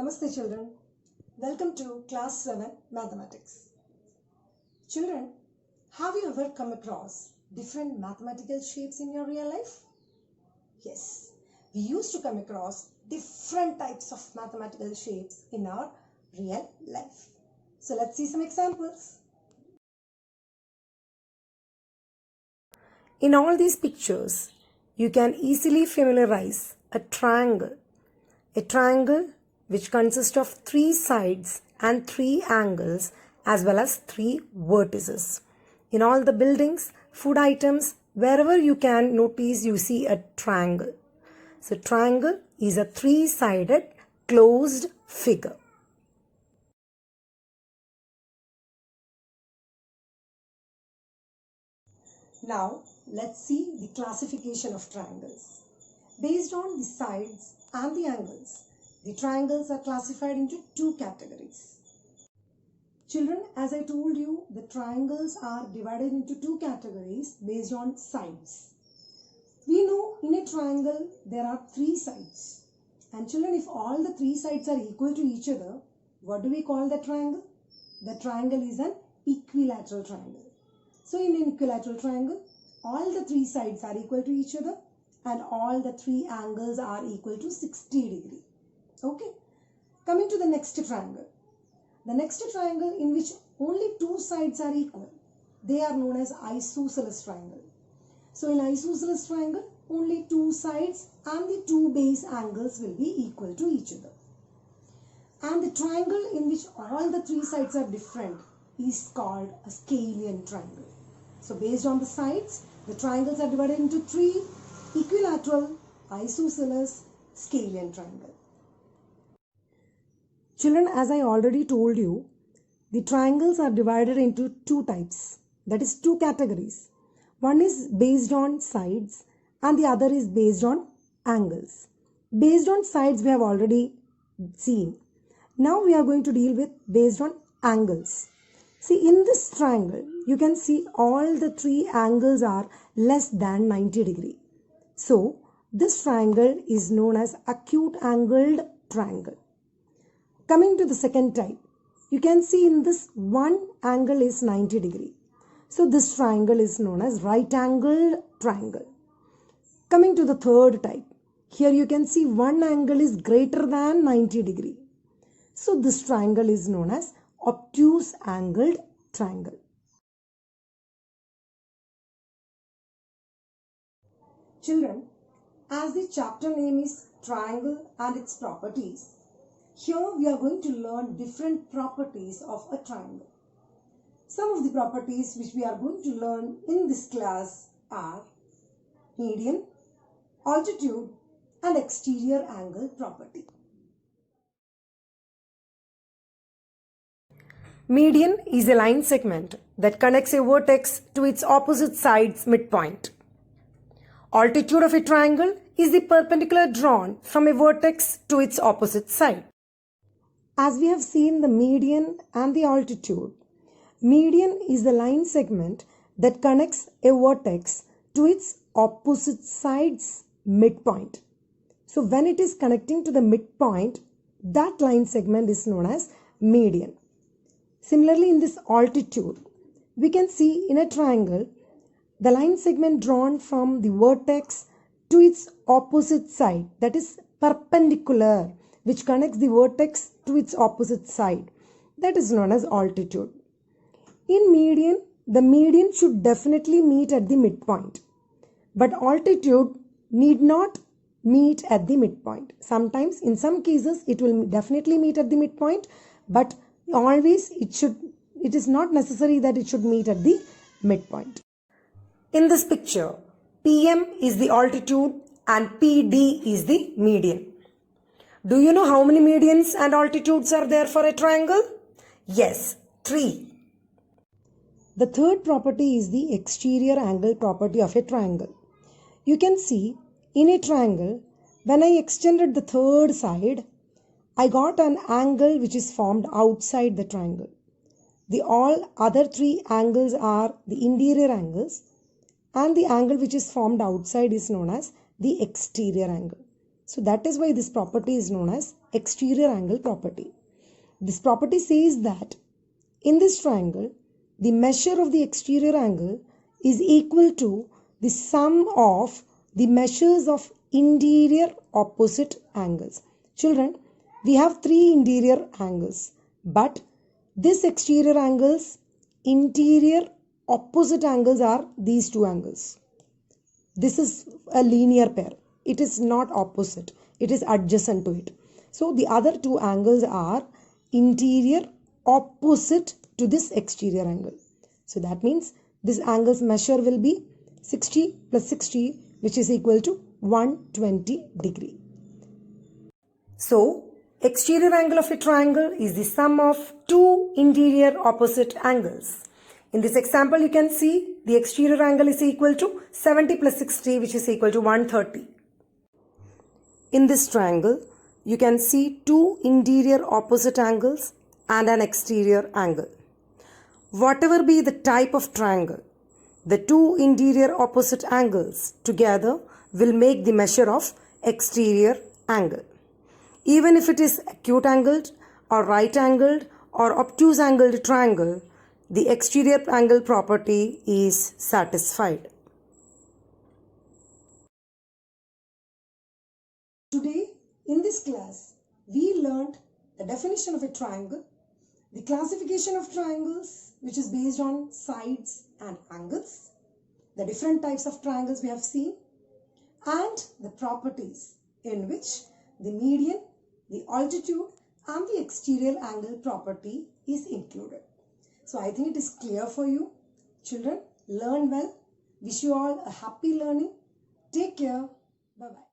Namaste children. Welcome to class 7 mathematics. Children, have you ever come across different mathematical shapes in your real life? Yes, we used to come across different types of mathematical shapes in our real life. So let's see some examples. In all these pictures, you can easily familiarize a triangle. A triangle which consists of 3 sides and 3 angles as well as 3 vertices. In all the buildings, food items, wherever you can notice, you see a triangle. So triangle is a 3-sided closed figure. Now let's see the classification of triangles. Based on the sides and the angles, the triangles are classified into 2 categories. Children, as I told you, the triangles are divided into 2 categories based on sides. We know in a triangle there are 3 sides. And children, if all the 3 sides are equal to each other, what do we call the triangle? The triangle is an equilateral triangle. So in an equilateral triangle, all the 3 sides are equal to each other and all the 3 angles are equal to 60 degrees. Okay, coming to the next triangle. The next triangle in which only 2 sides are equal, they are known as isosceles triangle. So in isosceles triangle, only 2 sides and the 2 base angles will be equal to each other. And the triangle in which all the 3 sides are different is called a scalene triangle. So based on the sides, the triangles are divided into 3: equilateral, isosceles, scalene triangle. Children, as I already told you, the triangles are divided into 2 types, that is 2 categories. One is based on sides and the other is based on angles. Based on sides we have already seen. Now we are going to deal with based on angles. See, in this triangle, you can see all the 3 angles are less than 90 degrees. So, this triangle is known as acute angled triangle. Coming to the second type, you can see in this one angle is 90 degrees. So, this triangle is known as right angled triangle. Coming to the third type, here you can see one angle is greater than 90 degrees. So, this triangle is known as obtuse angled triangle. Children, as the chapter name is Triangle and its properties, here we are going to learn different properties of a triangle. Some of the properties which we are going to learn in this class are median, altitude and exterior angle property. Median is a line segment that connects a vertex to its opposite side's midpoint. Altitude of a triangle is the perpendicular drawn from a vertex to its opposite side. As we have seen the median and the altitude, median is the line segment that connects a vertex to its opposite side's midpoint. So when it is connecting to the midpoint, that line segment is known as median. Similarly, in this altitude, we can see in a triangle, the line segment drawn from the vertex to its opposite side, that is perpendicular, which connects the vertex to its opposite side, that is known as altitude. In median, the median should definitely meet at the midpoint, but altitude need not meet at the midpoint. Sometimes, in some cases, it will definitely meet at the midpoint, but always it is not necessary that it should meet at the midpoint. In this picture, PM is the altitude and PD is the median. Do you know how many medians and altitudes are there for a triangle? Yes, 3. The third property is the exterior angle property of a triangle. You can see in a triangle, when I extended the third side, I got an angle which is formed outside the triangle. The all other 3 angles are the interior angles and the angle which is formed outside is known as the exterior angle. So that is why this property is known as exterior angle property. This property says that in this triangle, the measure of the exterior angle is equal to the sum of the measures of interior opposite angles. Children, we have three interior angles, but this exterior angles, interior opposite angles are these two angles. This is a linear pair. It is not opposite. It is adjacent to it. So the other two angles are interior opposite to this exterior angle. So that means this angle's measure will be 60 plus 60, which is equal to 120 degree. So exterior angle of a triangle is the sum of two interior opposite angles. In this example, you can see the exterior angle is equal to 70 plus 60, which is equal to 130. In this triangle, you can see two interior opposite angles and an exterior angle. Whatever be the type of triangle, the two interior opposite angles together will make the measure of exterior angle. Even if it is acute angled or right angled or obtuse angled triangle, the exterior angle property is satisfied. Today in this class, we learned the definition of a triangle, the classification of triangles, which is based on sides and angles, the different types of triangles we have seen, and the properties in which the median, the altitude and the exterior angle property is included. So I think it is clear for you. Children, learn well. Wish you all a happy learning. Take care. Bye-bye.